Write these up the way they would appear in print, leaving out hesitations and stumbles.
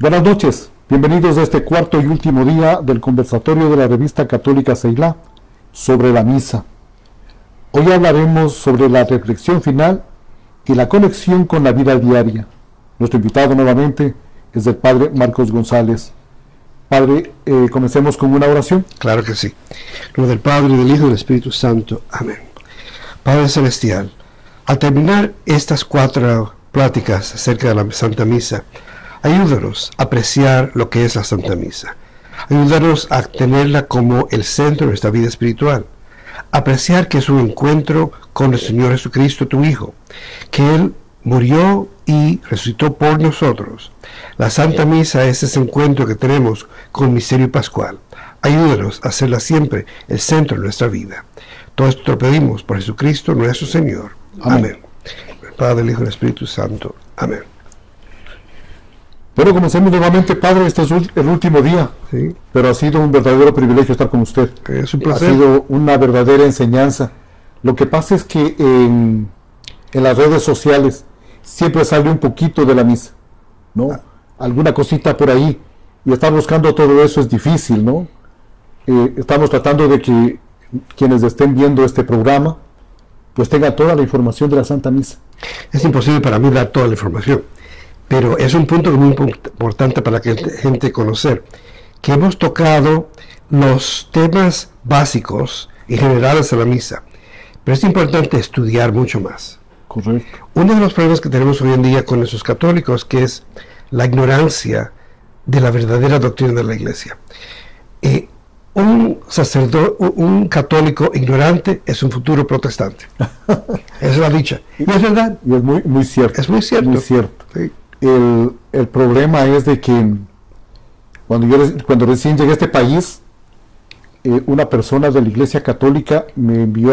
Buenas noches, bienvenidos a este cuarto y último día del conversatorio de la revista católica Seilá sobre la misa. Hoy hablaremos sobre la reflexión final y la conexión con la vida diaria. Nuestro invitado nuevamente es el Padre Marcos González. Padre, comencemos con una oración. Claro que sí. En nombre del Padre, del Hijo y del Espíritu Santo. Amén. Padre Celestial, al terminar estas 4 pláticas acerca de la Santa Misa, ayúdanos a apreciar lo que es la Santa Misa. Ayúdanos a tenerla como el centro de nuestra vida espiritual. Apreciar que es un encuentro con el Señor Jesucristo, tu Hijo, que Él murió y resucitó por nosotros. La Santa Misa es ese encuentro que tenemos con el misterio pascual. Ayúdanos a hacerla siempre el centro de nuestra vida. Todo esto te lo pedimos por Jesucristo nuestro Señor. Amén. El Padre, el Hijo y el Espíritu Santo. Amén. Bueno, comencemos nuevamente, Padre. Este es el último día, ¿Sí? Pero ha sido un verdadero privilegio estar con usted. Es un placer. Ha sido una verdadera enseñanza. Lo que pasa es que en las redes sociales siempre sale un poquito de la misa, ¿no? Alguna cosita por ahí, y estar buscando todo eso es difícil, ¿no? Estamos tratando de que quienes estén viendo este programa pues tengan toda la información de la Santa Misa. Es imposible para mí dar toda la información, pero es un punto muy importante para la gente conocer, que hemos tocado los temas básicos y generales de la misa, pero es importante estudiar mucho más. Correcto. Uno de los problemas que tenemos hoy en día con nuestros católicos, que es la ignorancia de la verdadera doctrina de la Iglesia. Un sacerdote, un católico ignorante es un futuro protestante. Esa es la dicha. Y es verdad. Y es muy cierto. Es muy cierto. Muy cierto. Sí. El problema es de que cuando recién llegué a este país, una persona de la Iglesia Católica me envió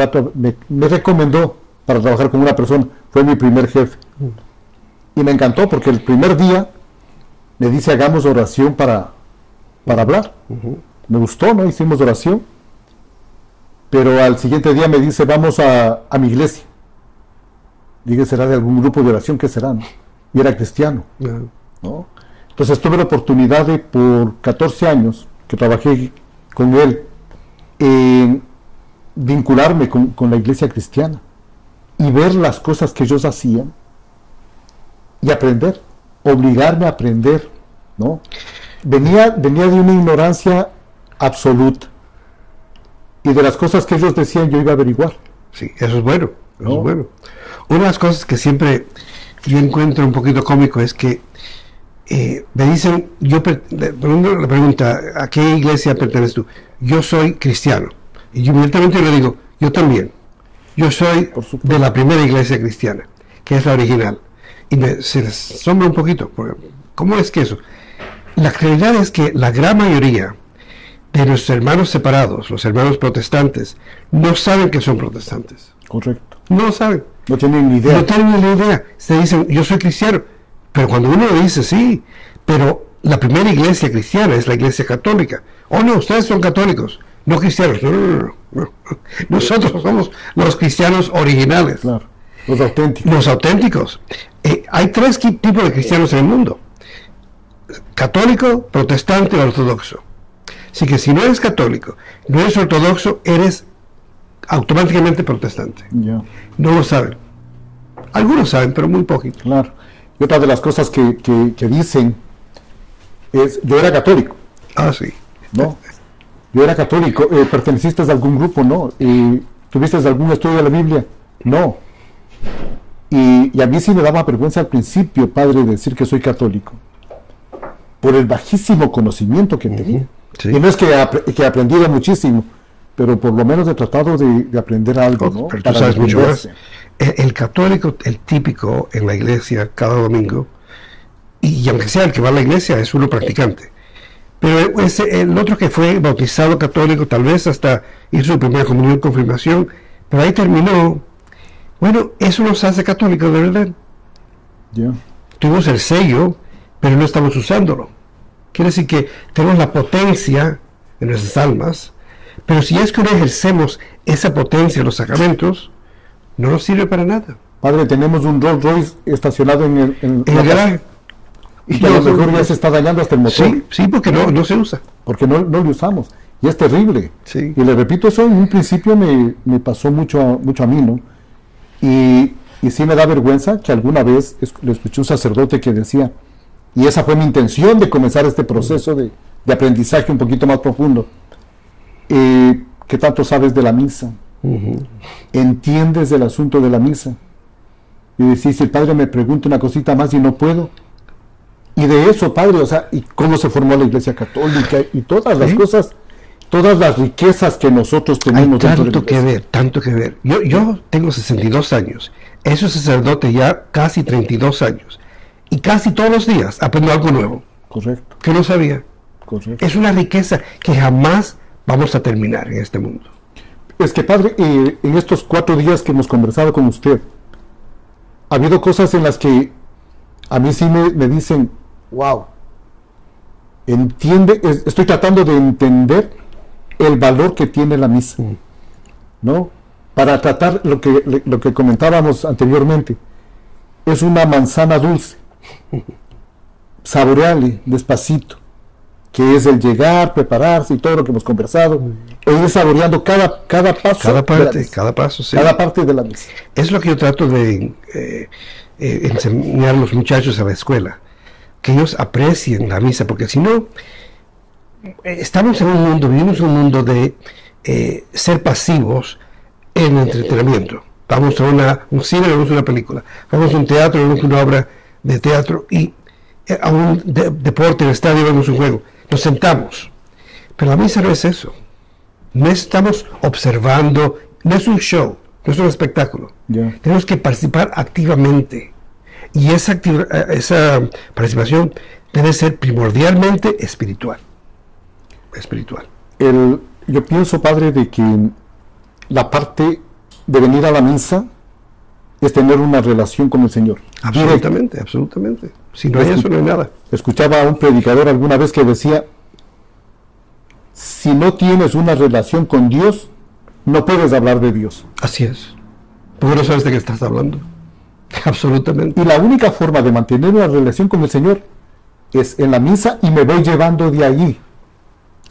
me recomendó para trabajar con una persona. Fue mi primer jefe. Y me encantó porque el primer día me dice: hagamos oración para hablar. Me gustó, ¿no? Hicimos oración. Pero al siguiente día me dice: vamos a mi iglesia. Dije: ¿será de algún grupo de oración? ¿Qué será? ¿No? Y era cristiano, ¿no? Entonces tuve la oportunidad de, por 14 años que trabajé con él, vincularme con la iglesia cristiana y ver las cosas que ellos hacían y aprender, obligarme a aprender, ¿no? Venía de una ignorancia absoluta, y de las cosas que ellos decían yo iba a averiguar. Sí, eso es bueno, ¿no? Eso es bueno. Una de las cosas que siempre yo encuentro un poquito cómico es que me dicen, le pregunta: ¿a qué iglesia perteneces tú? Yo soy cristiano. Y yo inmediatamente le digo: yo también. Yo soy de la primera iglesia cristiana, que es la original. Y se les asombra un poquito, porque ¿cómo es que eso? La realidad es que la gran mayoría de nuestros hermanos separados, los hermanos protestantes, no saben que son protestantes. Correcto. No lo saben. No tienen ni idea. No tienen ni idea. Se dicen: yo soy cristiano. Pero cuando uno le dice: sí, pero la primera iglesia cristiana es la iglesia católica. Oh, no, ustedes son católicos, no cristianos. No. Nosotros somos los cristianos originales. Claro, los auténticos. Los auténticos. Hay 3 tipos de cristianos en el mundo: católico, protestante o ortodoxo. Así que si no eres católico, no eres ortodoxo, eres automáticamente protestante. Ya. No lo saben. Algunos saben, pero muy poquito. Claro. Y otra de las cosas que dicen es: yo era católico. Ah, sí. ¿No? Yo era católico. ¿Perteneciste a algún grupo? No. ¿Tuviste algún estudio de la Biblia? No. Y a mí sí me daba vergüenza al principio, padre, decir que soy católico, por el bajísimo conocimiento que tenía. Sí. Y no es que he aprendido muchísimo, pero por lo menos he tratado de aprender algo, ¿no? Pero tú sabes mucho más. El católico, el típico en la iglesia cada domingo, y aunque sea el que va a la iglesia, es uno practicante. Pero el otro que fue bautizado católico, tal vez hasta hizo su primera comunión, confirmación, pero ahí terminó. Bueno, eso nos hace católicos, de verdad. Yeah. Tuvimos el sello, pero no estamos usándolo. Quiere decir que tenemos la potencia en nuestras almas, pero si es que no ejercemos esa potencia en los sacramentos, no nos sirve para nada. Padre, tenemos un Rolls Royce estacionado en el garaje. Y a lo mejor ya se está dañando hasta el motor. Sí, sí, porque no se usa. Porque no lo usamos. Y es terrible. Sí. Y le repito, eso en un principio me pasó mucho a mí, ¿no? Y sí me da vergüenza que alguna vez le escuché un sacerdote que decía, y esa fue mi intención de comenzar este proceso de aprendizaje un poquito más profundo, ¿qué tanto sabes de la misa? ¿Entiendes del asunto de la misa? Y decís, si el padre me pregunta una cosita más y no puedo. Y de eso, padre, o sea, y cómo se formó la Iglesia Católica y todas las cosas, todas las riquezas que nosotros tenemos. Hay tanto que ver, tanto que ver. Yo tengo 62 años, eso es sacerdote ya casi 32 años, y casi todos los días aprendo algo nuevo. Correcto. Que no sabía. Correcto. Es una riqueza que jamás vamos a terminar en este mundo. Es que, padre, en estos 4 días que hemos conversado con usted, ha habido cosas en las que a mí sí me dicen, wow, estoy tratando de entender el valor que tiene la misa, ¿no? Para tratar lo que comentábamos anteriormente, es una manzana dulce, saborearle despacito, que es el llegar, prepararse y todo lo que hemos conversado, e ir saboreando cada paso, cada paso, sí. Cada parte de la misa. Es lo que yo trato de enseñar a los muchachos a la escuela, que ellos aprecien la misa, porque si no, vivimos en un mundo de ser pasivos en entretenimiento. Vamos a un cine, vemos una película, vamos a un teatro, vemos una obra de teatro, y a un deporte en el estadio vemos un juego. Nos sentamos, pero la misa no es eso. No estamos observando, no es un show, no es un espectáculo. Yeah. Tenemos que participar activamente, y esa participación debe ser primordialmente espiritual. Yo pienso, padre, de que la parte de venir a la misa es tener una relación con el Señor. Absolutamente, absolutamente. Si no hay eso, no hay nada. Escuchaba a un predicador alguna vez que decía, si no tienes una relación con Dios, no puedes hablar de Dios. Así es. Porque no sabes de qué estás hablando. Absolutamente. Y la única forma de mantener una relación con el Señor es en la misa, y me voy llevando de ahí.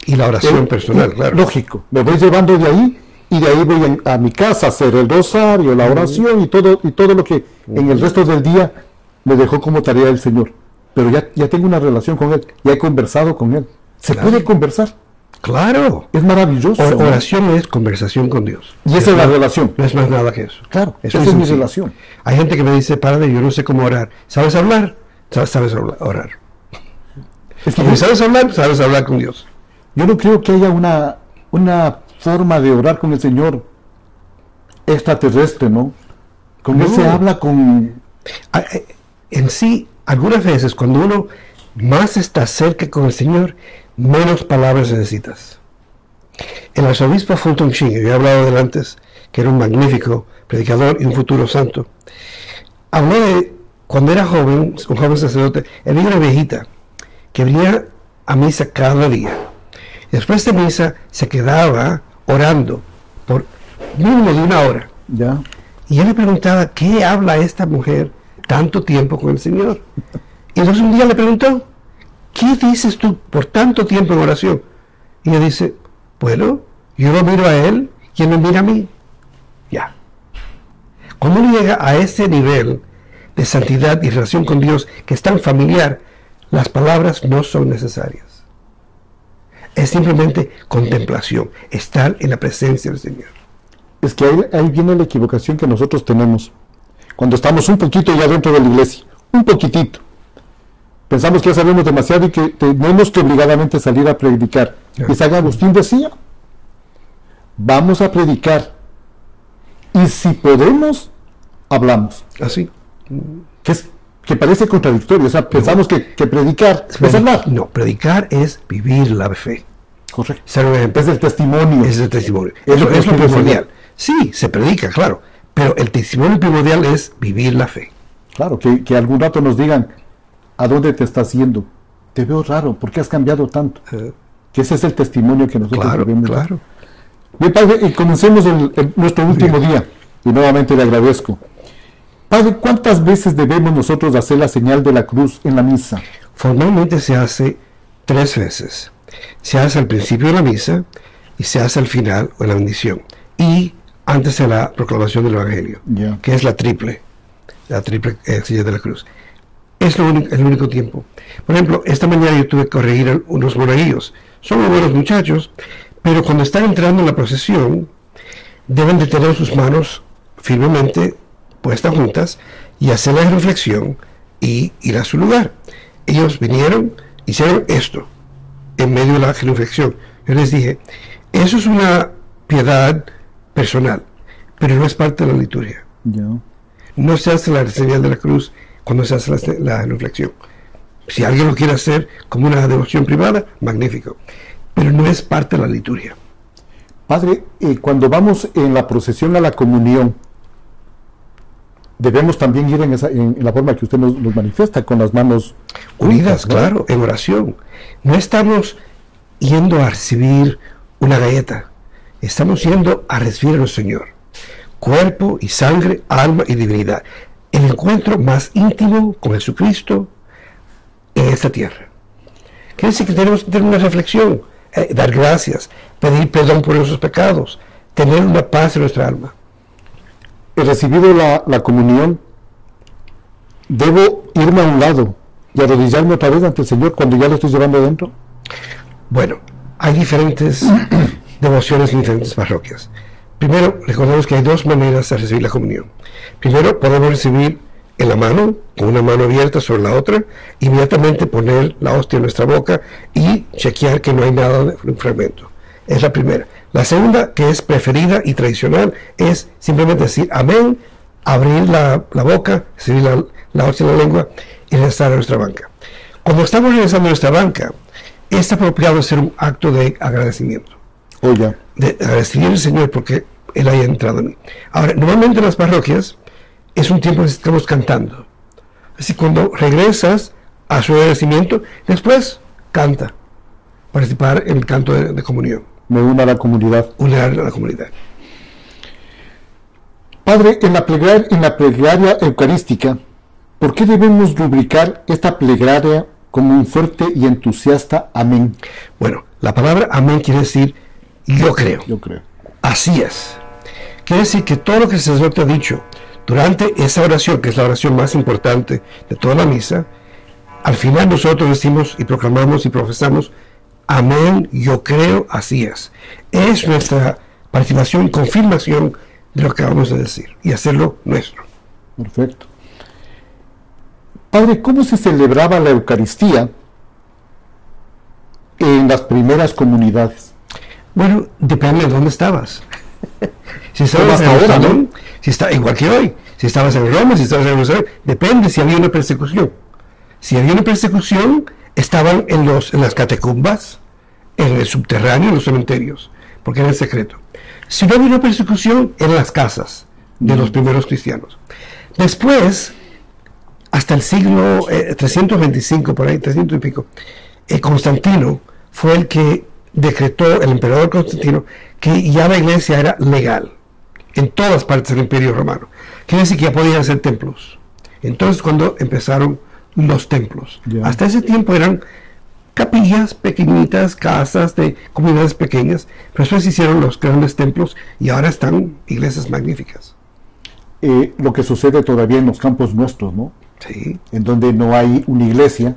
Y la oración personal, claro. Lógico, me voy llevando de ahí, y de ahí voy a mi casa a hacer el rosario, la oración y todo lo que en el resto del día me dejó como tarea el Señor. Pero ya tengo una relación con Él, ya he conversado con Él. Se puede conversar. Claro. Es maravilloso. Oración es conversación con Dios. Y esa es la relación. No es más nada que eso. Claro, esa es mi relación. Hay gente que me dice, padre, yo no sé cómo orar. ¿Sabes hablar? Sabes orar. Es que si sabes hablar con Dios. Yo no creo que haya una forma de orar con el Señor extraterrestre, ¿no? Con Él se habla con... En sí, algunas veces cuando uno más está cerca con el Señor, menos palabras necesitas. El arzobispo Fulton Sheen, yo he hablado de él antes, que era un magnífico predicador y un futuro santo, habló de cuando era joven, un joven sacerdote, había una viejita que venía a misa cada día. Después de misa se quedaba orando por mínimo de 1 hora. Ya. Y él le preguntaba, ¿qué habla esta mujer tanto tiempo con el Señor? Y entonces un día le preguntó, ¿qué dices tú por tanto tiempo en oración? Y ella dice, bueno, yo lo miro a él y él me mira a mí. Ya. Cuando uno llega a ese nivel de santidad y relación con Dios que es tan familiar, las palabras no son necesarias. Es simplemente contemplación, estar en la presencia del Señor. Es que ahí viene la equivocación que nosotros tenemos. Cuando estamos un poquito ya dentro de la iglesia, un poquitito. Pensamos que ya sabemos demasiado y que tenemos que obligadamente salir a predicar. Y San Agustín decía, vamos a predicar. Y si podemos, hablamos. Así. Que parece contradictorio. O sea, pensamos que predicar es hablar. No, predicar es vivir la fe. Correcto. Es el testimonio. Es el testimonio. Es lo primordial. Sí, se predica, claro. Pero el testimonio primordial es vivir la fe. Claro, que algún rato nos digan, ¿a dónde te estás yendo? Te veo raro, ¿por qué has cambiado tanto? Que ese es el testimonio que nosotros debemos dar. Claro. Bien, padre, y comencemos nuestro último día. Y nuevamente le agradezco. Padre, ¿cuántas veces debemos nosotros hacer la señal de la cruz en la misa? Formalmente se hace 3 veces. Se hace al principio de la misa y se hace al final o en la bendición. Y antes de la proclamación del Evangelio, que es la triple silla de la cruz. Es el único tiempo. Por ejemplo, esta mañana yo tuve que corregir a unos monaguillos. Son muy buenos muchachos, pero cuando están entrando en la procesión, deben de tener sus manos firmemente puestas juntas y hacer la reflexión y ir a su lugar. Ellos vinieron, hicieron esto en medio de la genuflexión. Yo les dije, eso es una piedad personal, pero no es parte de la liturgia. No se hace la señal de la cruz cuando se hace la genuflexión. Si alguien lo quiere hacer como una devoción privada, magnífico, pero no es parte de la liturgia. Padre, cuando vamos en la procesión a la comunión, debemos también ir en la forma que usted nos manifiesta, con las manos unidas, ¿no? Claro, en oración. No estamos yendo a recibir una galleta, estamos yendo a recibir al Señor, cuerpo y sangre, alma y divinidad, el encuentro más íntimo con Jesucristo en esta tierra. Quiere decir que tenemos que tener una reflexión, dar gracias, pedir perdón por nuestros pecados, tener una paz en nuestra alma. He recibido la comunión, ¿debo irme a un lado y arrodillarme otra vez ante el Señor cuando ya lo estoy llevando adentro? Bueno, hay diferentes devociones en diferentes parroquias. Primero, recordemos que hay 2 maneras de recibir la comunión. Primero, podemos recibir en la mano, con una mano abierta sobre la otra, inmediatamente poner la hostia en nuestra boca y chequear que no hay nada de un fragmento. Es la primera. La segunda, que es preferida y tradicional, es simplemente decir amén, abrir la boca, recibir la hostia en la lengua y regresar a nuestra banca. Cuando estamos regresando a nuestra banca, es apropiado hacer un acto de agradecimiento. De agradecer al Señor porque Él haya entrado en mí. Ahora, normalmente en las parroquias es un tiempo que estamos cantando. Así cuando regresas a su agradecimiento, después canta. Participar en el canto de comunión. Me uno a la comunidad. Unir a la comunidad. Padre, en la plegaria eucarística, ¿por qué debemos rubricar esta plegaria como un fuerte y entusiasta amén? Bueno, la palabra amén quiere decir yo creo. Yo creo. Así es. Quiere decir que todo lo que el sacerdote ha dicho durante esa oración, que es la oración más importante de toda la misa, al final nosotros decimos y proclamamos y profesamos amén, yo creo, así es. Es nuestra participación y confirmación de lo que acabamos de decir y hacerlo nuestro. Perfecto. Padre, ¿cómo se celebraba la Eucaristía en las primeras comunidades? Bueno, depende de dónde estabas. Si estabas en Jerusalén, ¿no? Si está igual que hoy, si estabas en Roma, si estabas en Jerusalén, depende si había una persecución. Si había una persecución, estaban en las catacumbas, en el subterráneo, en los cementerios, porque era el secreto. Si no había una persecución, eran las casas de los primeros cristianos. Después, hasta el siglo 325, por ahí, 300 y pico, Constantino fue el que decretó, el emperador Constantino, que ya la iglesia era legal en todas partes del Imperio Romano. Quiere decir que ya podían hacer templos. Entonces, cuando empezaron los templos, hasta ese tiempo eran capillas pequeñitas, casas de comunidades pequeñas, pero después hicieron los grandes templos y ahora están iglesias magníficas. Lo que sucede todavía en los campos nuestros, ¿no? Sí. En donde no hay una iglesia,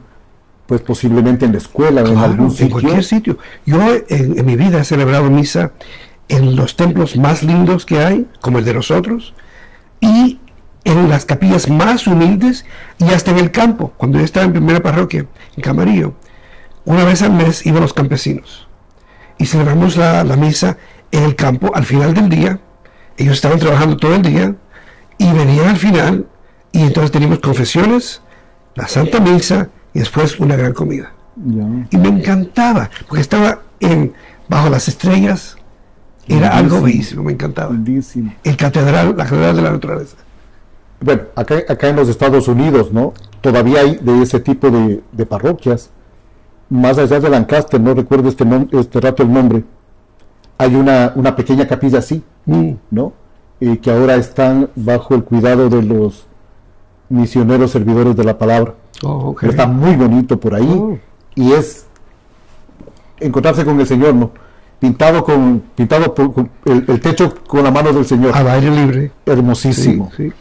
pues posiblemente en la escuela o en algún sitio. En cualquier sitio. Yo en mi vida he celebrado misa en los templos más lindos que hay, como el de nosotros, y en las capillas más humildes y hasta en el campo. Cuando yo estaba en primera parroquia, en Camarillo, una vez al mes iban los campesinos y celebramos la misa en el campo al final del día. Ellos estaban trabajando todo el día y venían al final y entonces teníamos confesiones, la Santa Misa y después una gran comida. Y me encantaba porque estaba bajo las estrellas. Era algo bellísimo, me encantaba. Lindísimo. La catedral de la naturaleza. Bueno, acá en los Estados Unidos, ¿no? Todavía hay de ese tipo de parroquias. Más allá de Lancaster, no recuerdo este rato el nombre, hay una pequeña capilla así, ¿no? Que ahora están bajo el cuidado de los misioneros servidores de la palabra. Okay. Está muy bonito por ahí y es encontrarse con el Señor, ¿no? Pintado con el techo con la mano del Señor. Al aire libre. Hermosísimo. Sí, sí.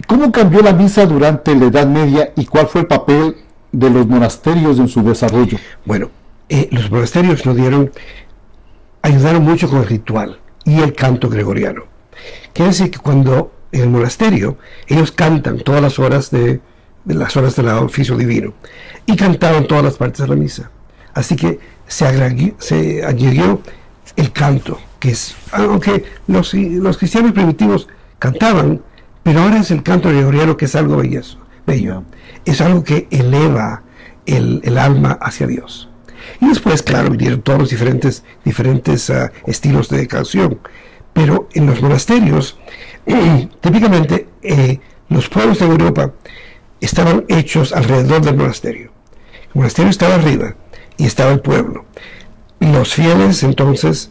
¿Cómo cambió la misa durante la Edad Media y cuál fue el papel de los monasterios en su desarrollo? Bueno, los monasterios ayudaron mucho con el ritual y el canto gregoriano. Quiere decir que cuando en el monasterio ellos cantan todas las horas de las horas del oficio divino y cantaban todas las partes de la misa. Así que se añadió el canto, que es, aunque los cristianos primitivos cantaban, pero ahora es el canto gregoriano, que es algo bello. Es algo que eleva el alma hacia Dios. Y después, claro, vinieron todos los diferentes estilos de canción. Pero en los monasterios, típicamente, los pueblos de Europa estaban hechos alrededor del monasterio. El monasterio estaba arriba y estaba el pueblo. Los fieles, entonces,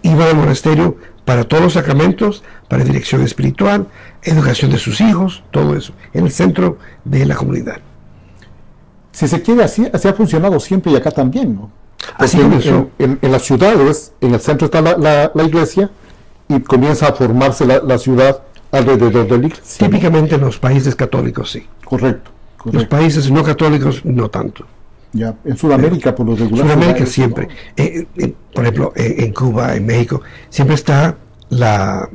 iban al monasterio para todos los sacramentos, para dirección espiritual, educación de sus hijos, todo eso, en el centro de la comunidad. Si se quiere, así ha funcionado siempre y acá también, ¿no? Así comenzó. En las ciudades, en el centro está la iglesia y comienza a formarse la ciudad alrededor de la iglesia. Típicamente en los países católicos, sí. Correcto. Los países no católicos, no tanto. Ya, en Sudamérica, por lo regular. Sudamérica siempre. Por ejemplo, en Cuba, en México, siempre está la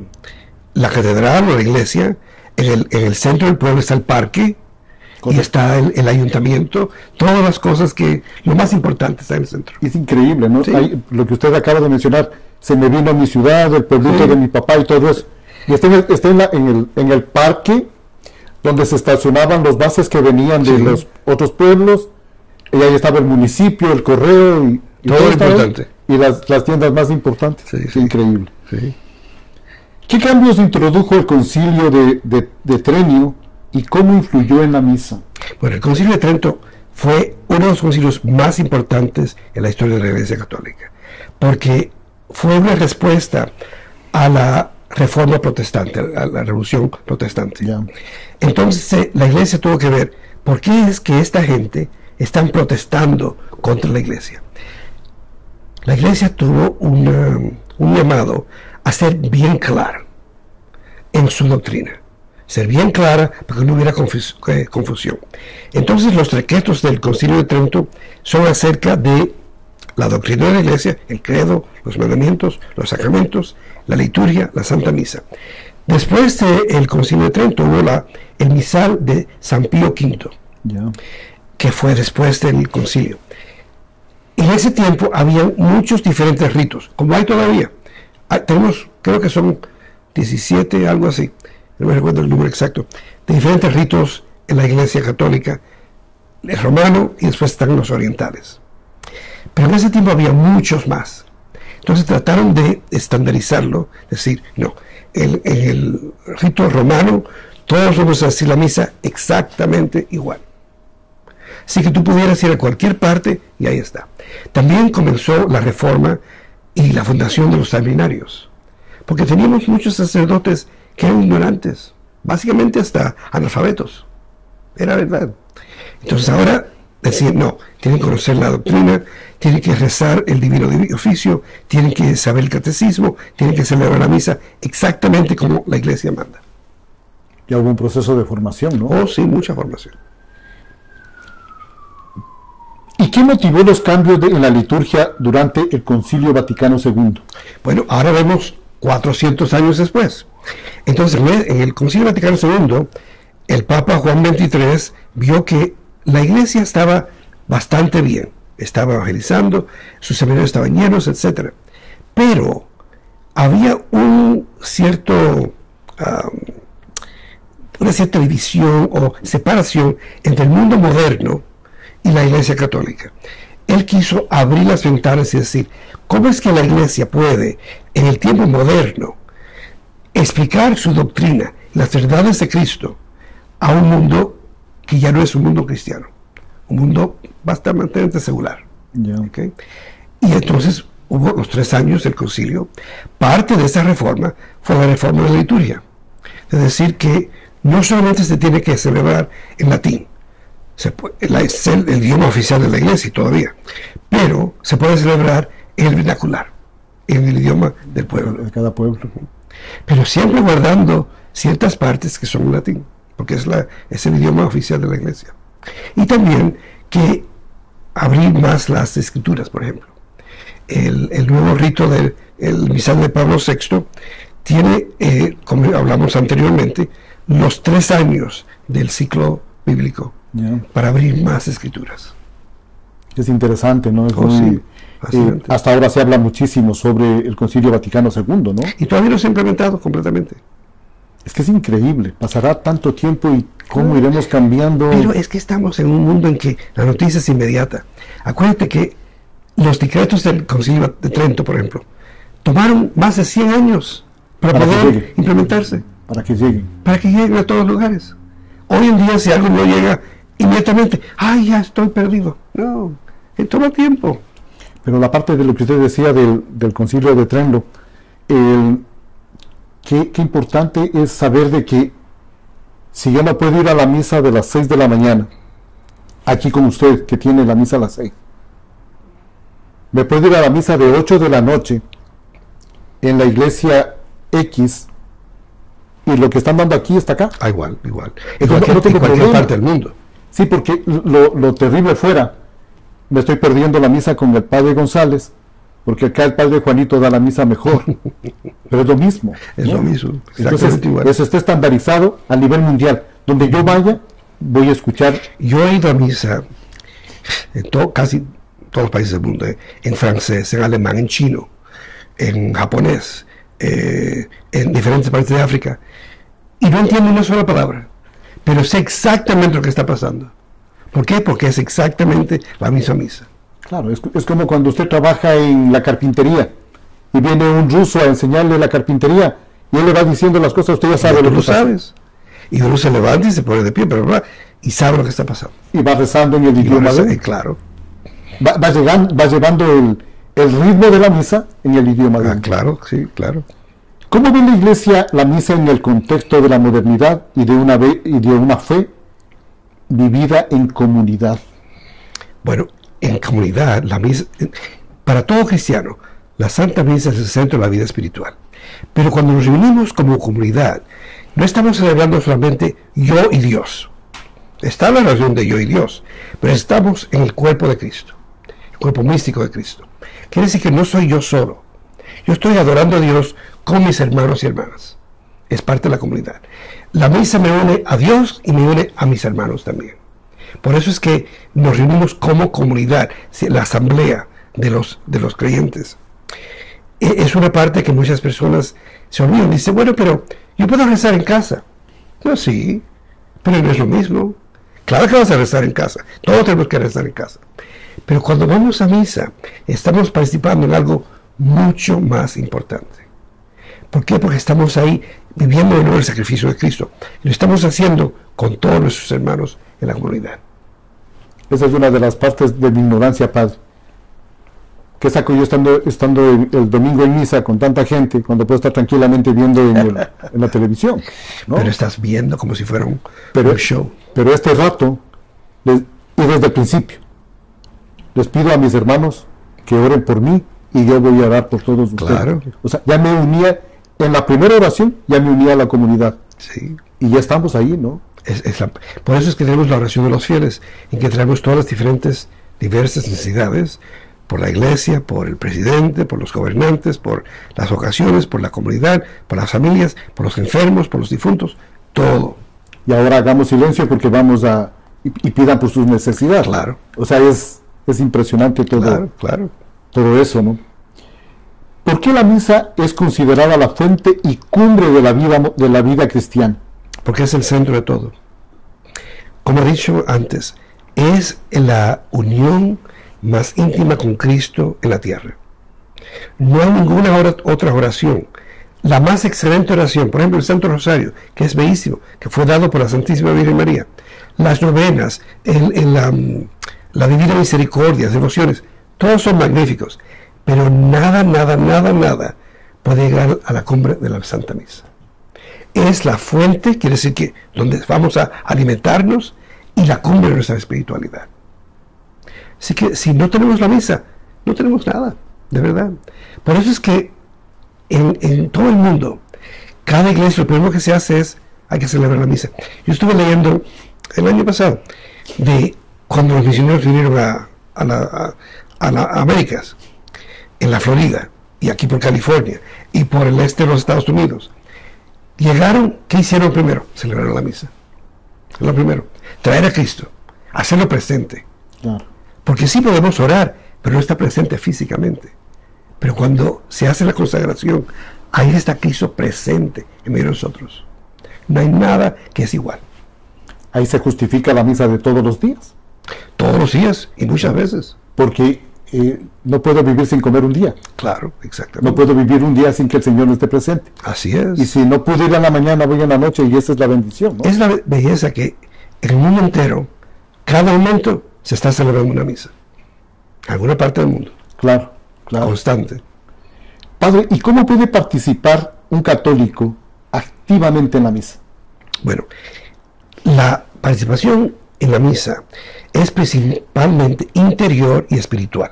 catedral o la iglesia. En el centro del pueblo está el parque. Correcto. Y está el ayuntamiento. Todas las cosas lo más importante está en el centro. Es increíble, ¿no? Sí. Lo que usted acaba de mencionar, se me vino a mi ciudad, el pueblito de mi papá y todo eso. Y está en el parque, donde se estacionaban los buses que venían de los otros pueblos. Y ahí estaba el municipio, el correo y todo importante. Y las tiendas más importantes. Sí. Increíble. Sí. ¿Qué cambios introdujo el concilio de Trenio y cómo influyó en la misa? Bueno, el concilio de Trento fue uno de los concilios más importantes en la historia de la Iglesia Católica, porque fue una respuesta a la reforma protestante, a la revolución protestante. Ya. Entonces la Iglesia tuvo que ver por qué es que esta gente están protestando contra la Iglesia. La Iglesia tuvo un llamado a ser bien clara en su doctrina, ser bien clara para que no hubiera confusión. Entonces los decretos del Concilio de Trento son acerca de la doctrina de la Iglesia, el credo, los mandamientos, los sacramentos, la liturgia, la Santa Misa. Después del Concilio de Trento hubo el misal de San Pío V, que fue después del concilio. En ese tiempo había muchos diferentes ritos, como hay todavía. Tenemos, creo que son 17, algo así, no me recuerdo el número exacto, de diferentes ritos en la Iglesia Católica, el romano y después están los orientales. Pero en ese tiempo había muchos más. Entonces trataron de estandarizarlo, decir, no, en el rito romano todos vamos a decir la misa exactamente igual. Así que tú pudieras ir a cualquier parte y ahí está. También comenzó la reforma y la fundación de los seminarios, porque teníamos muchos sacerdotes que eran ignorantes, básicamente hasta analfabetos. Era verdad. Entonces ahora decían, no, tienen que conocer la doctrina, tienen que rezar el divino oficio, tienen que saber el catecismo, tienen que celebrar la misa exactamente como la Iglesia manda. Y hubo un proceso de formación, ¿no? Oh, sí, mucha formación. ¿Y qué motivó los cambios en la liturgia durante el Concilio Vaticano II? Bueno, ahora vemos 400 años después. Entonces, en el Concilio Vaticano II, el Papa Juan XXIII vio que la Iglesia estaba bastante bien, estaba evangelizando, sus seminarios estaban llenos, etc. Pero había una cierta división o separación entre el mundo moderno y la Iglesia Católica. Él quiso abrir las ventanas y decir, ¿cómo es que la Iglesia puede, en el tiempo moderno, explicar su doctrina, las verdades de Cristo, a un mundo que ya no es un mundo cristiano, un mundo bastante secular? ¿Okay? Y entonces hubo los 3 años del concilio. Parte de esa reforma fue la reforma de la liturgia, Es decir, que no solamente se tiene que celebrar en latín, es el idioma oficial de la iglesia todavía, pero se puede celebrar en el vernacular, en el idioma del pueblo. De cada pueblo. Pero siempre guardando ciertas partes que son en latín, porque es el idioma oficial de la iglesia. Y también que abrir más las escrituras, por ejemplo. El nuevo rito del misal de Pablo VI tiene, como hablamos anteriormente, los 3 años del ciclo bíblico para abrir más escrituras. Es interesante, ¿no? Es muy, hasta ahora se habla muchísimo sobre el Concilio Vaticano II, ¿no? Y todavía no se ha implementado completamente. Es que es increíble, pasará tanto tiempo y cómo iremos cambiando. Pero es que estamos en un mundo en que la noticia es inmediata. Acuérdate que los decretos del Concilio de Trento, por ejemplo, tomaron más de 100 años para poder implementarse. Para que lleguen. Para que lleguen a todos los lugares. Hoy en día, si algo no llega inmediatamente, ¡ay, ya estoy perdido! No, toma tiempo. Pero la parte de lo que usted decía del Concilio de Trento, qué importante es saber de que si yo no puedo ir a la misa de las 6 de la mañana, aquí con usted, que tiene la misa a las 6, me puedo ir a la misa de 8 de la noche en la iglesia X y lo que están dando aquí está acá. Igual. En cualquier parte del mundo. Sí, porque lo terrible fuera, me estoy perdiendo la misa con el padre González, porque acá el padre Juanito da la misa mejor, pero es lo mismo. Es lo mismo. Entonces, eso está estandarizado a nivel mundial. Donde yo vaya, voy a escuchar. Yo he ido a misa en casi todos los países del mundo, en francés, en alemán, en chino, en japonés, en diferentes partes de África, y no entiendo una sola palabra, pero sé exactamente lo que está pasando. ¿Por qué? Porque es exactamente la misma misa. Claro, es como cuando usted trabaja en la carpintería y viene un ruso a enseñarle la carpintería y él le va diciendo las cosas, usted ya sabe lo que sabes. Y uno se levanta y se pone de pie, pero y sabe lo que está pasando. Y va rezando en el idioma de él. Claro. Va llevando el ritmo de la misa en el idioma de él. Claro, sí, claro. ¿Cómo ve la Iglesia la misa en el contexto de la modernidad y de una fe vivida en comunidad? Bueno, en comunidad, la misa, para todo cristiano, la Santa Misa es el centro de la vida espiritual. Pero cuando nos reunimos como comunidad, no estamos celebrando solamente yo y Dios. Está la relación de yo y Dios, pero estamos en el cuerpo de Cristo, el cuerpo místico de Cristo. Quiere decir que no soy yo solo. Yo estoy adorando a Dios con mis hermanos y hermanas. Es parte de la comunidad. La misa me une a Dios y me une a mis hermanos también. Por eso es que nos reunimos como comunidad, la asamblea de los creyentes. Es una parte que muchas personas se olvidan. Dicen, bueno, pero yo puedo rezar en casa. No, sí, pero no es lo mismo. Claro que vas a rezar en casa. Todos tenemos que rezar en casa. Pero cuando vamos a misa, estamos participando en algo mucho más importante. ¿Por qué? Porque estamos ahí viviendo de nuevo el sacrificio de Cristo. Y lo estamos haciendo con todos nuestros hermanos en la comunidad. Esa es una de las partes de mi ignorancia, padre. ¿Qué saco yo estando el domingo en misa con tanta gente cuando puedo estar tranquilamente viendo en la televisión? ¿No? Pero estás viendo como si fuera un show. Pero este rato, y desde el principio, les pido a mis hermanos que oren por mí y yo voy a orar por todos ustedes. Claro. O sea, ya me unía, en la primera oración, ya me unía a la comunidad. Sí. Y ya estamos ahí, ¿no? Por eso es que tenemos la oración de los fieles, en que traemos todas las diversas necesidades, por la iglesia, por el presidente, por los gobernantes, por las ocasiones, por la comunidad, por las familias, por los enfermos, por los difuntos, todo. Y ahora hagamos silencio porque vamos y pidan por sus necesidades. Claro. O sea, es impresionante todo. Claro. Todo eso, ¿no? ¿Por qué la misa es considerada la fuente y cumbre de la vida cristiana? Porque es el centro de todo. Como he dicho antes, es la unión más íntima con Cristo en la tierra. No hay ninguna otra oración. La más excelente oración, por ejemplo, el Santo Rosario, que es bellísimo, que fue dado por la Santísima Virgen María. Las novenas, la Divina Misericordia, las devociones, todos son magníficos. Pero nada puede llegar a la cumbre de la Santa Misa. es la fuente, quiere decir que donde vamos a alimentarnos, y la cumbre de nuestra espiritualidad. Así que si no tenemos la misa, no tenemos nada, de verdad. Por eso es que en todo el mundo, cada iglesia, lo primero que se hace es, hay que celebrar la misa. Yo estuve leyendo el año pasado de cuando los misioneros vinieron a las Américas, en la Florida, y aquí por California, y por el este de los Estados Unidos. Llegaron, ¿qué hicieron primero? Celebraron la misa. Es lo primero. Traer a Cristo, hacerlo presente. Claro. Porque sí podemos orar, pero no está presente físicamente. Pero cuando se hace la consagración, ahí está Cristo presente en medio de nosotros. No hay nada que es igual. Ahí se justifica la misa de todos los días. Todos los días y muchas veces. Porque no puedo vivir sin comer un día. Claro, exactamente. No puedo vivir un día sin que el Señor no esté presente. Así es. Y si no puedo ir en la mañana, voy en la noche, y esa es la bendición, ¿no? Es la belleza que en el mundo entero, cada momento se está celebrando una misa. En alguna parte del mundo. Claro, claro. Constante. Padre, ¿y cómo puede participar un católico activamente en la misa? Bueno, la participación en la misa es principalmente interior y espiritual.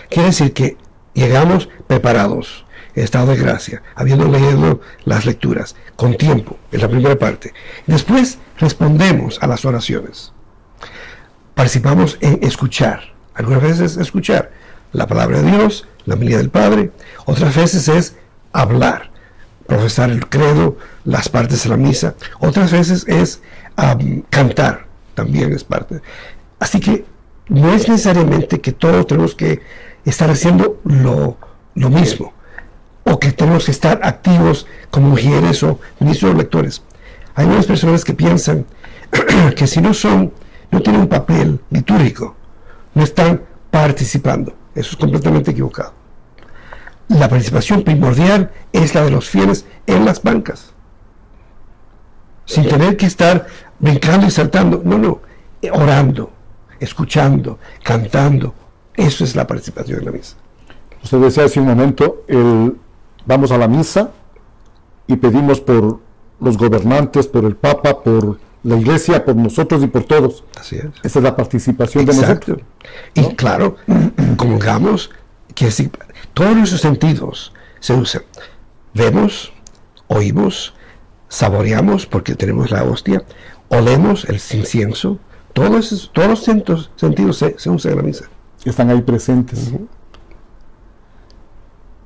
Quiere decir que llegamos preparados, en estado de gracia, habiendo leído las lecturas, con tiempo, en la primera parte. Después respondemos a las oraciones. Participamos en escuchar. Algunas veces escuchar la palabra de Dios, la homilía del Padre. Otras veces es hablar, profesar el credo, las partes de la misa. Otras veces es cantar, también es parte. Así que no es necesariamente que todos tenemos que estar haciendo lo mismo, o que tenemos que estar activos como mujeres o ministros o lectores. Hay unas personas que piensan que si no tienen un papel litúrgico, no están participando. Eso es completamente equivocado. La participación primordial es la de los fieles en las bancas, sin tener que estar brincando y saltando. No, orando, escuchando, cantando. Eso es la participación en la misa. Usted decía hace un momento, vamos a la misa y pedimos por los gobernantes, por el Papa, por la Iglesia, por nosotros y por todos. Así es. Esa es la participación de nosotros. Y ¿no? Claro, comulgamos, que si todos nuestros sentidos se usan. Vemos, oímos, saboreamos porque tenemos la hostia, olemos el incienso, todos los sentidos se usan en la misa. Están ahí presentes.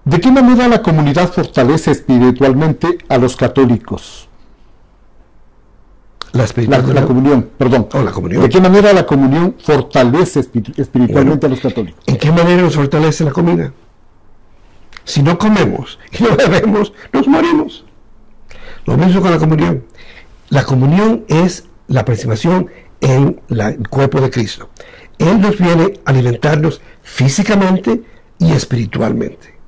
¿De qué manera la comunidad fortalece espiritualmente a los católicos? La comunión, perdón. La comunión. ¿De qué manera la comunión fortalece espiritualmente a los católicos? ¿En qué manera nos fortalece la comida? Si no comemos y no bebemos, nos morimos. Lo mismo con la comunión. La comunión es la participación en el cuerpo de Cristo. Él nos viene a alimentarnos físicamente y espiritualmente.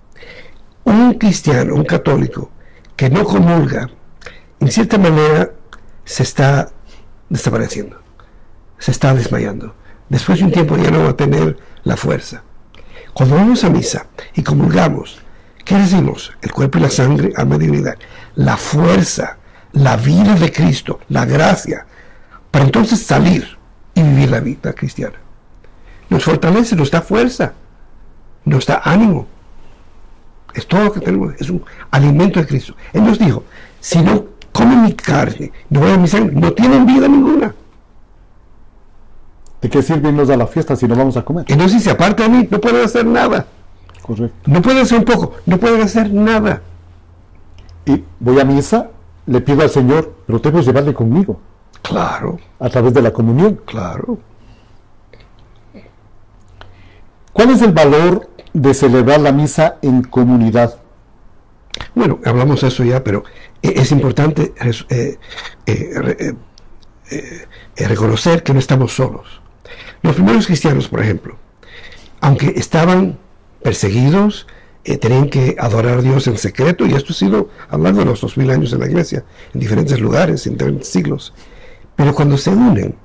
Un cristiano, un católico, que no comulga, en cierta manera se está desapareciendo, se está desmayando. Después de un tiempo ya no va a tener la fuerza. Cuando vamos a misa y comulgamos, ¿qué decimos? El cuerpo y la sangre, alma y divinidad. La fuerza, la vida de Cristo, la gracia, para entonces salir y vivir la vida cristiana. Nos fortalece, nos da fuerza, nos da ánimo. Es todo lo que tenemos, es un alimento de Cristo. Él nos dijo, si no comen mi carne, no beben mi sangre, no tienen vida ninguna. ¿De qué sirve irnos a la fiesta si no vamos a comer? Entonces, si se aparta de mí, no pueden hacer nada. Correcto. No pueden hacer un poco, no pueden hacer nada. Y voy a misa, le pido al Señor, pero tengo que llevarle conmigo. Claro. A través de la comunión. Claro. ¿Cuál es el valor de celebrar la misa en comunidad? Bueno, hablamos de eso ya, pero es importante reconocer que no estamos solos. Los primeros cristianos, por ejemplo, aunque estaban perseguidos, tenían que adorar a Dios en secreto, y esto ha sido a lo largo de los 2000 años en la iglesia, en diferentes lugares, en diferentes siglos. Pero cuando se unen,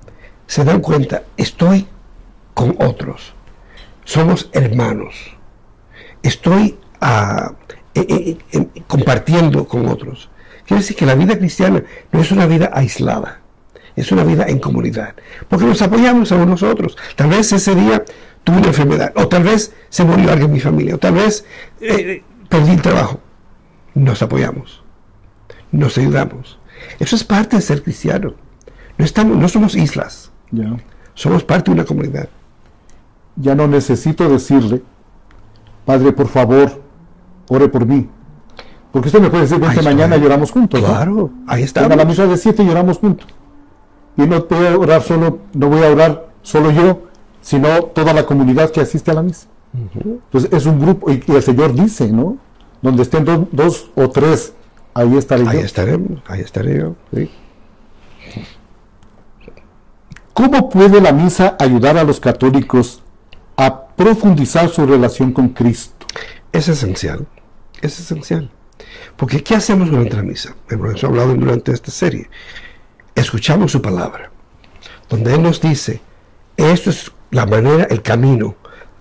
se dan cuenta, estoy con otros, somos hermanos, estoy compartiendo con otros. Quiere decir que la vida cristiana no es una vida aislada, es una vida en comunidad, porque nos apoyamos a unos a otros. Tal vez ese día tuve una enfermedad, o tal vez se murió alguien en mi familia, o tal vez perdí el trabajo. Nos apoyamos, nos ayudamos. Eso es parte de ser cristiano. No somos islas, somos parte de una comunidad. Ya no necesito decirle, Padre, por favor, ore por mí. Porque usted me puede decir, que mañana lloramos juntos. Claro, ¿no? Ahí está. A la misa de 7 lloramos juntos. Y no voy a orar solo yo, sino toda la comunidad que asiste a la misa. Entonces es un grupo, y el Señor dice, ¿no? Donde estén dos o tres, ahí estaré yo. Ahí estaré yo, sí. ¿Cómo puede la misa ayudar a los católicos a profundizar su relación con Cristo? Es esencial. Porque ¿qué hacemos durante la misa? Hemos hablado durante esta serie. Escuchamos su palabra, donde Él nos dice, esto es la manera, el camino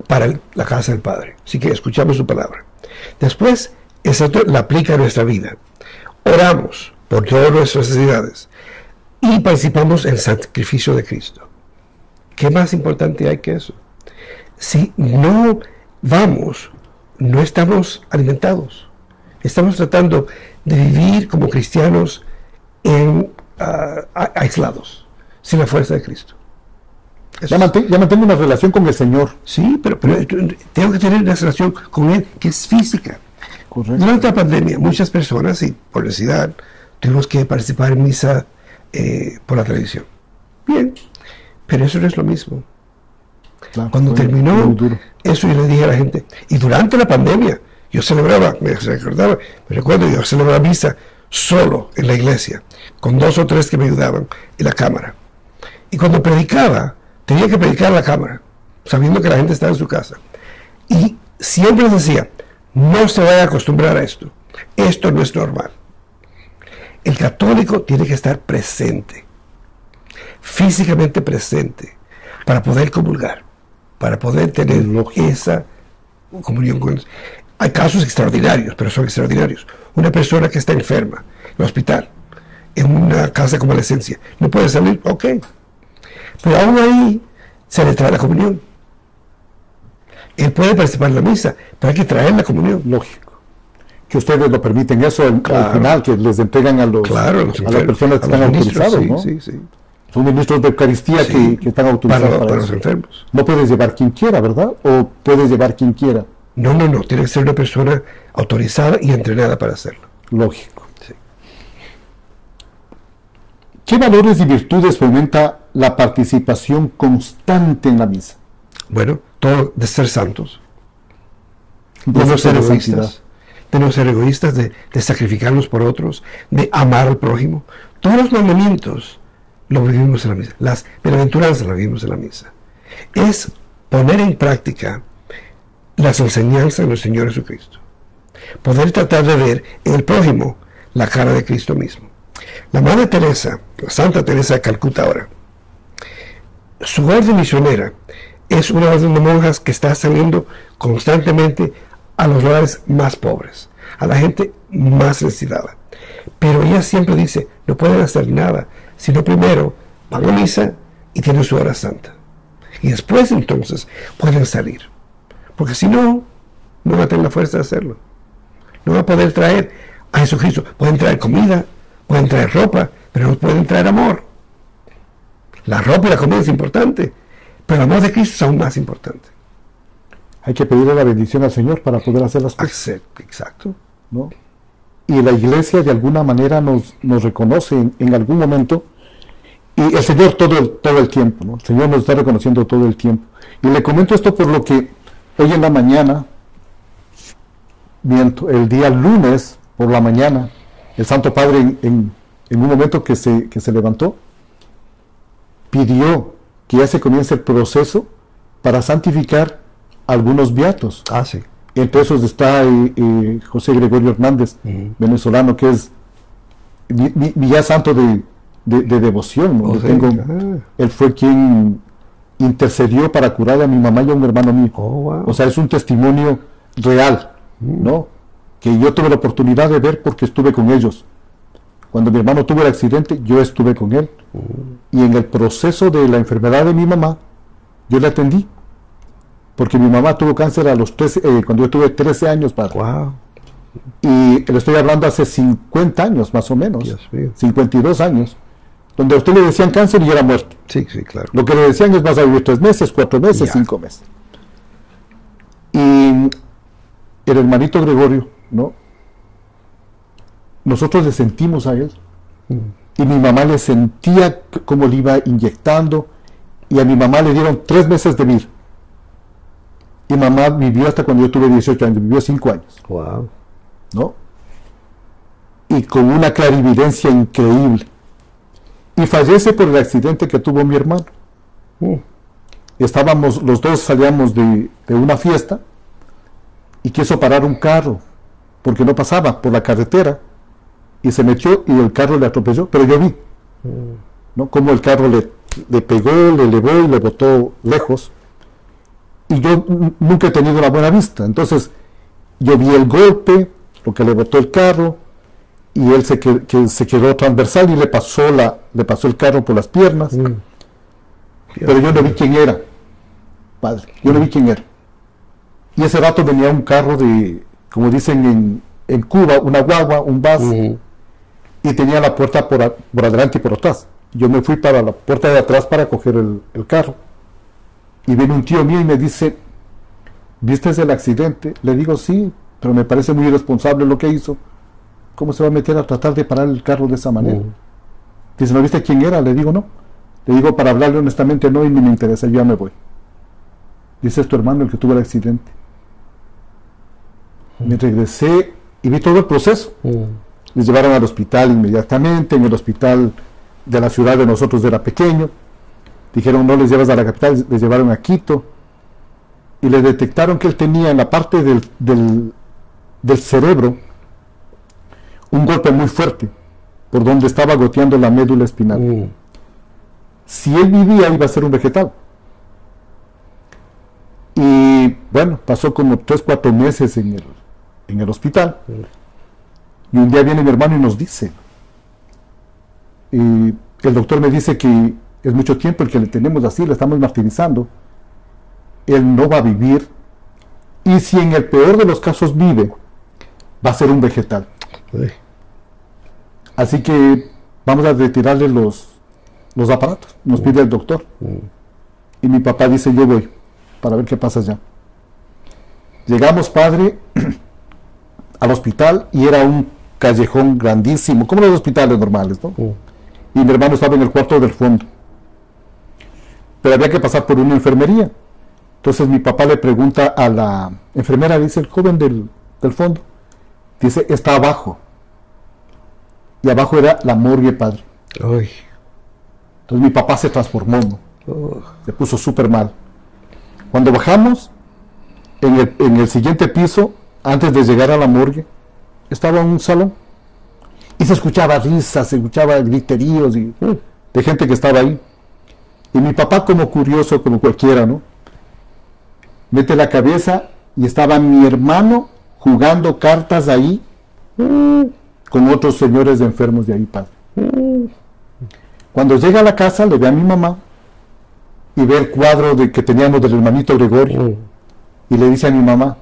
para la casa del Padre. Así que escuchamos su palabra. Después, eso la aplica a nuestra vida. Oramos por todas nuestras necesidades y participamos en el sacrificio de Cristo. ¿Qué más importante hay que eso? Si no vamos, no estamos alimentados. Estamos tratando de vivir como cristianos aislados, sin la fuerza de Cristo. Ya mantengo una relación con el Señor. Sí, pero tengo que tener una relación con Él que es física. Correcto. Durante la pandemia, muchas personas, y por necesidad, tuvimos que participar en misa por la televisión. Bien, pero eso no es lo mismo. Claro, cuando terminó eso, yo le dije a la gente, y durante la pandemia, yo celebraba, me recuerdo, yo celebraba misa solo en la iglesia, con 2 o 3 que me ayudaban en la cámara. Y cuando predicaba, tenía que predicar en la cámara, sabiendo que la gente estaba en su casa. Y siempre decía, no se vaya a acostumbrar a esto. Esto no es normal. El católico tiene que estar presente, físicamente presente, para poder comulgar, para poder tener esa comunión con Dios. Hay casos extraordinarios, pero son extraordinarios. Una persona que está enferma, en el hospital, en una casa de convalescencia, no puede salir, ok. Pero aún ahí se le trae la comunión. Él puede participar en la misa, pero hay que traer la comunión. Lógico. Que ustedes lo permiten eso al final, que les entregan a las personas que están autorizados, ¿no? Sí. Son ministros de Eucaristía que están autorizados para los enfermos. No puedes llevar quien quiera, ¿verdad? ¿O puedes llevar quien quiera? No. Tiene que ser una persona autorizada y entrenada para hacerlo. Lógico. Sí. ¿Qué valores y virtudes fomenta la participación constante en la misa? Bueno, todo de ser santos. De no ser egoístas, de sacrificarnos por otros, de amar al prójimo. Todos los mandamientos lo vivimos en la misa. Las bienaventuranzas las vivimos en la misa. Es poner en práctica las enseñanzas de nuestro Señor Jesucristo. Poder tratar de ver en el prójimo la cara de Cristo mismo. La Madre Teresa, la Santa Teresa de Calcuta ahora, su orden misionera es una de las monjas que está saliendo constantemente a los lugares más pobres, a la gente más necesitada. Pero ella siempre dice, no pueden hacer nada, sino primero van a misa y tienen su hora santa. Y después entonces pueden salir. Porque si no, no van a tener la fuerza de hacerlo. No van a poder traer a Jesucristo. Pueden traer comida, pueden traer ropa, pero no pueden traer amor. La ropa y la comida es importante, pero el amor de Cristo es aún más importante. Hay que pedirle la bendición al Señor para poder hacer las cosas. Exacto. ¿No? Y la iglesia de alguna manera nos reconoce en algún momento, y el Señor todo el tiempo, ¿no? El Señor nos está reconociendo todo el tiempo. Y le comento esto por lo que hoy en la mañana, el día lunes por la mañana, el Santo Padre en un momento que se levantó, pidió que ya se comience el proceso para santificar algunos beatos. Sí. Entre esos está José Gregorio Hernández, venezolano, que es mi ya santo de devoción, ¿no? Él fue quien intercedió para curar a mi mamá y a un hermano mío. Wow. O sea, es un testimonio real, ¿no? Que yo tuve la oportunidad de ver porque estuve con ellos Cuando mi hermano tuvo el accidente, yo estuve con él. Y en el proceso de la enfermedad de mi mamá, yo le atendí. Porque mi mamá tuvo cáncer a los 13, cuando yo tuve 13 años, padre. Wow. Y le estoy hablando hace 50 años, más o menos. Dios mío. 52 años. Donde a usted le decían cáncer y era muerte. Sí, sí, claro. Lo que le decían es vas a vivir 3 meses, 4 meses, Ya. 5 meses. Y el hermanito Gregorio, ¿no? Nosotros le sentimos a él. Y mi mamá le sentía cómo le iba inyectando. Y a mi mamá le dieron 3 meses de vida. Y mamá vivió hasta cuando yo tuve 18 años, vivió 5 años, Wow. ¿no? Y con una clarividencia increíble. Y fallece por el accidente que tuvo mi hermano. Estábamos, los dos salíamos de una fiesta y quiso parar un carro porque no pasaba por la carretera y se metió y el carro le atropelló, pero yo vi, ¿no? Cómo el carro le pegó, le elevó y le botó lejos. Y yo nunca he tenido una buena vista, entonces yo vi el golpe, lo que le botó el carro, y él se quedó transversal y le pasó el carro por las piernas. Pero yo no vi quién era, padre, yo no vi quién era. Y ese rato venía un carro de, como dicen en Cuba, una guagua, un bus, y tenía la puerta por adelante y por atrás. Yo me fui para la puerta de atrás para coger el carro. Y viene un tío mío y me dice, ¿viste el accidente? Le digo, sí, pero me parece muy irresponsable lo que hizo. ¿Cómo se va a meter a tratar de parar el carro de esa manera? Dice, ¿no viste quién era? Le digo, no. Le digo, para hablarle honestamente, no, y ni me interesa, yo ya me voy. Dice, es tu hermano el que tuvo el accidente. Me regresé y vi todo el proceso. Les llevaron al hospital inmediatamente. En el hospital de la ciudad de nosotros era pequeño. Dijeron, no les llevas a la capital, les llevaron a Quito. Y le detectaron que él tenía en la parte del cerebro un golpe muy fuerte, por donde estaba goteando la médula espinal. Si él vivía, iba a ser un vegetal. Y bueno, pasó como 3-4 meses en el hospital. Y un día viene mi hermano y nos dice, y el doctor me dice que es mucho tiempo el que le tenemos así, le estamos martirizando, él no va a vivir, y si en el peor de los casos vive, va a ser un vegetal. Así que vamos a retirarle los aparatos, nos pide el doctor. Y mi papá dice, yo voy, para ver qué pasa allá. Llegamos, padre, al hospital, y era un callejón grandísimo, como los hospitales normales, ¿no? Y mi hermano estaba en el cuarto del fondo. Pero había que pasar por una enfermería. Entonces mi papá le pregunta a la enfermera, dice, el joven del fondo, dice, está abajo. Y abajo era la morgue, padre. Uy. Entonces mi papá se transformó, ¿no? Se puso súper mal. Cuando bajamos, en el siguiente piso, antes de llegar a la morgue, estaba un salón. Y se escuchaba risas, se escuchaba griteríos de gente que estaba ahí. Y mi papá, como curioso, como cualquiera, ¿no? Mete la cabeza y estaba mi hermano jugando cartas ahí con otros señores enfermos de ahí, padre. Cuando llega a la casa, le ve a mi mamá y ve el cuadro que teníamos del hermanito Gregorio. Y le dice a mi mamá,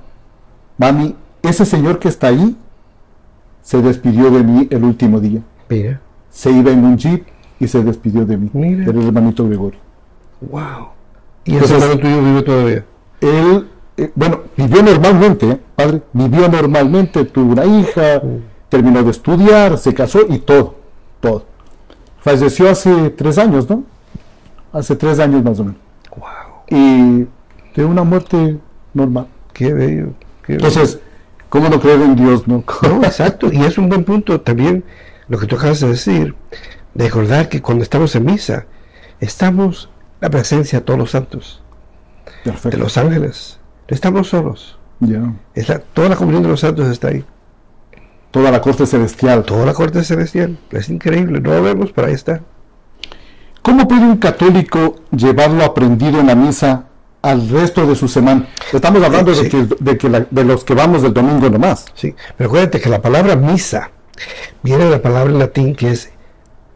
mami, ese señor que está ahí se despidió de mí el último día. Mira. Se iba en un jeep y se despidió de mí, Mira. del hermanito Gregorio. Wow. ¿Y ese hermano tuyo vive todavía? Él, bueno, vivió normalmente, padre, vivió normalmente, tuvo una hija, terminó de estudiar, se casó y todo. Falleció hace 3 años, ¿no? Hace 3 años más o menos. Wow. Y de una muerte normal. Qué bello. Qué bello. Entonces, ¿cómo no creer en Dios, no? No, exacto, y es un buen punto también lo que tú acabas de decir, de recordar que cuando estamos en misa, estamos en la presencia de todos los santos, Perfecto. de los ángeles, no estamos solos, Ya. toda la comunión de los santos está ahí, Toda la corte celestial. toda la corte celestial, es increíble, no lo vemos, pero ahí está. ¿Cómo puede un católico llevar lo aprendido en la misa al resto de su semana? Estamos hablando Sí. de los que vamos del domingo nomás. Sí, pero acuérdate que la palabra misa viene la palabra en latín que es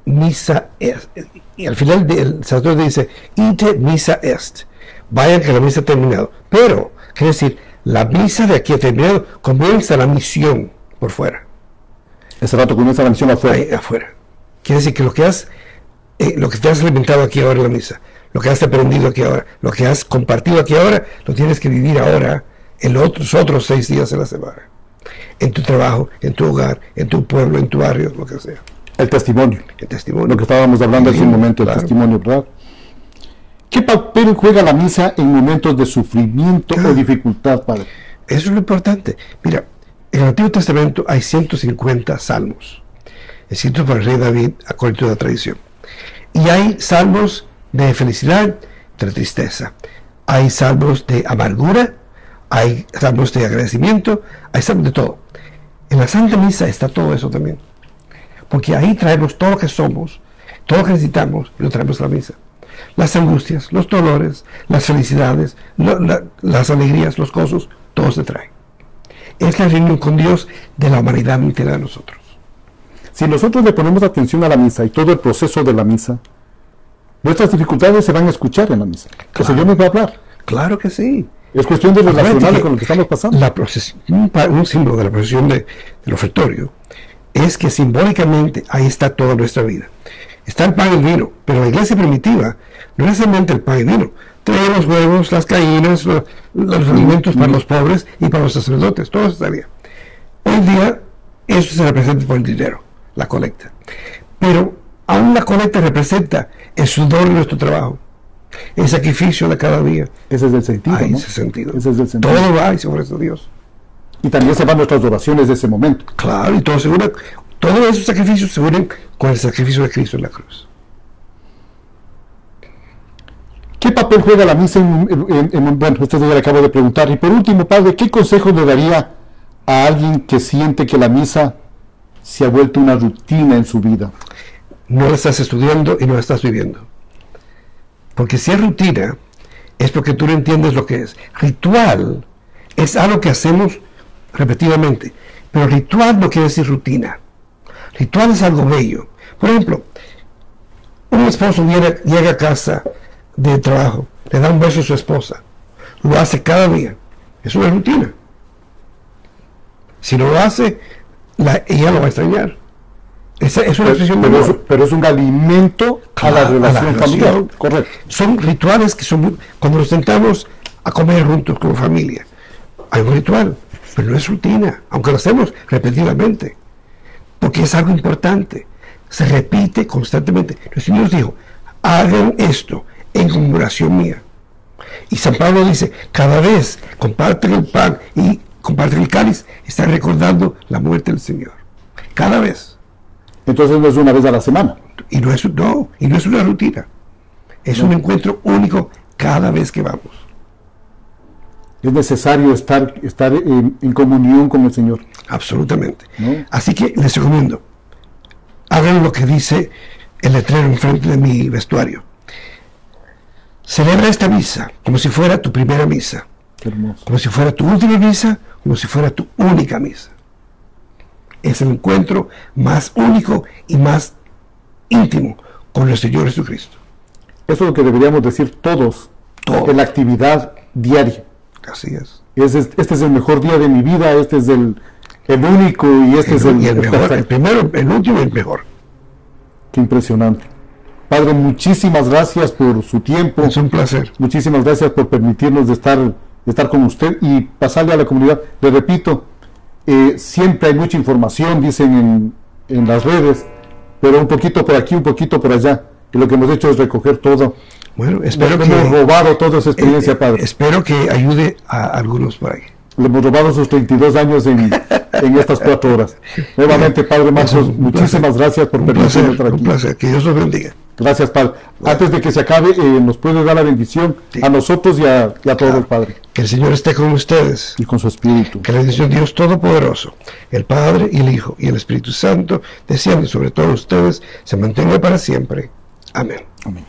misa est. Y al final el sacerdote dice, ite misa est. Vayan que la misa ha terminado. Pero, quiere decir, la misa de aquí ha terminado, comienza la misión por fuera. Ese rato comienza la misión afuera. Ahí, afuera. Quiere decir que lo que te has alimentado aquí ahora en la misa, lo que has aprendido aquí ahora, lo que has compartido aquí ahora, lo tienes que vivir ahora en los otros 6 días de la semana. En tu trabajo, en tu hogar, en tu pueblo, en tu barrio, lo que sea. El testimonio. El testimonio. Lo que estábamos hablando hace un momento, claro. El testimonio, ¿verdad? ¿Qué papel juega la misa en momentos de sufrimiento o dificultad, Padre? Eso es lo importante. Mira, en el Antiguo Testamento hay 150 salmos, escritos por el rey David, acorde a la tradición. Y hay salmos de felicidad, de tristeza. Hay salmos de amargura, hay salmos de agradecimiento, hay salmos de todo. En la Santa Misa está todo eso también. Porque ahí traemos todo lo que somos, todo lo que necesitamos, y lo traemos a la misa. Las angustias, los dolores, las felicidades, las alegrías, los gozos, todo se trae. Es la reunión con Dios de la humanidad entera de nosotros. Si nosotros le ponemos atención a la misa y todo el proceso de la misa, nuestras dificultades se van a escuchar en la misa. El Señor nos va a hablar. Claro que sí. Es cuestión de relacionarlo con lo que estamos pasando. Un símbolo de la procesión del ofertorio es que simbólicamente ahí está toda nuestra vida. Está el pan y el vino, pero la iglesia primitiva no era solamente el pan y el vino. Traía los huevos, las gallinas, los alimentos para los pobres y para los sacerdotes, todo eso estaría. Hoy día eso se representa por el dinero, la colecta. Pero aún la colecta representa el sudor de nuestro trabajo, el sacrificio de cada día. Ese es el sentido, ¿no? Ese sentido. Ese es el sentido. Todo va y se ofrece a Dios. Y también se van nuestras oraciones de ese momento. Claro, y todos esos sacrificios se unen con el sacrificio de Cristo en la cruz. ¿Qué papel juega la misa bueno, usted ya le acabo de preguntar. Y por último, Padre, ¿qué consejo le daría a alguien que siente que la misa se ha vuelto una rutina en su vida? No la estás estudiando y no la estás viviendo. Porque si es rutina, es porque tú no entiendes lo que es. Ritual es algo que hacemos repetidamente, pero ritual no quiere decir rutina. Ritual es algo bello. Por ejemplo, un esposo llega a casa de trabajo, le da un beso a su esposa, lo hace cada día. Es una rutina. Si no lo hace, ella lo va a extrañar. Es una expresión de amor. Pero es un alimento a la relación familiar. Correcto. Son rituales que son, cuando nos sentamos a comer juntos como familia, hay un ritual, pero no es rutina, aunque lo hacemos repetidamente, porque es algo importante, se repite constantemente. El Señor nos dijo, hagan esto en conmemoración mía. Y San Pablo dice, cada vez comparten el pan y comparten el cáliz, están recordando la muerte del Señor. Cada vez. Entonces no es una vez a la semana. Y no es una rutina. Es un encuentro único cada vez que vamos. Es necesario estar en comunión con el Señor. Absolutamente. ¿No? Así que les recomiendo, hagan lo que dice el letrero enfrente de mi vestuario. Celebra esta misa como si fuera tu primera misa. Qué hermoso. Como si fuera tu última misa, como si fuera tu única misa. Es el encuentro más único y más íntimo con el Señor Jesucristo. Eso es lo que deberíamos decir todos en la actividad diaria. Así es. Este es el mejor día de mi vida, este es el único y este es el mejor, el primero, el último y el mejor. Qué impresionante. Padre, muchísimas gracias por su tiempo. Es un placer. Muchísimas gracias por permitirnos de estar con usted y pasarle a la comunidad. Le repito, siempre hay mucha información, dicen en las redes, pero un poquito por aquí, un poquito por allá. Y lo que hemos hecho es recoger todo. Bueno, espero que hemos robado toda esa experiencia, Padre. Espero que ayude a algunos por ahí. Le hemos robado sus 32 años en estas 4 horas. Nuevamente, Padre Marcos, muchísimas gracias por permitirnos estar aquí. Un placer, que Dios los bendiga. Gracias, Padre. Bueno. Antes de que se acabe, nos puede dar la bendición a nosotros y a todos, Padre. Que el Señor esté con ustedes. Y con su Espíritu. Que la bendición de Dios Todopoderoso, el Padre y el Hijo y el Espíritu Santo, desciende sobre todos ustedes, se mantenga para siempre. Amén. Amén.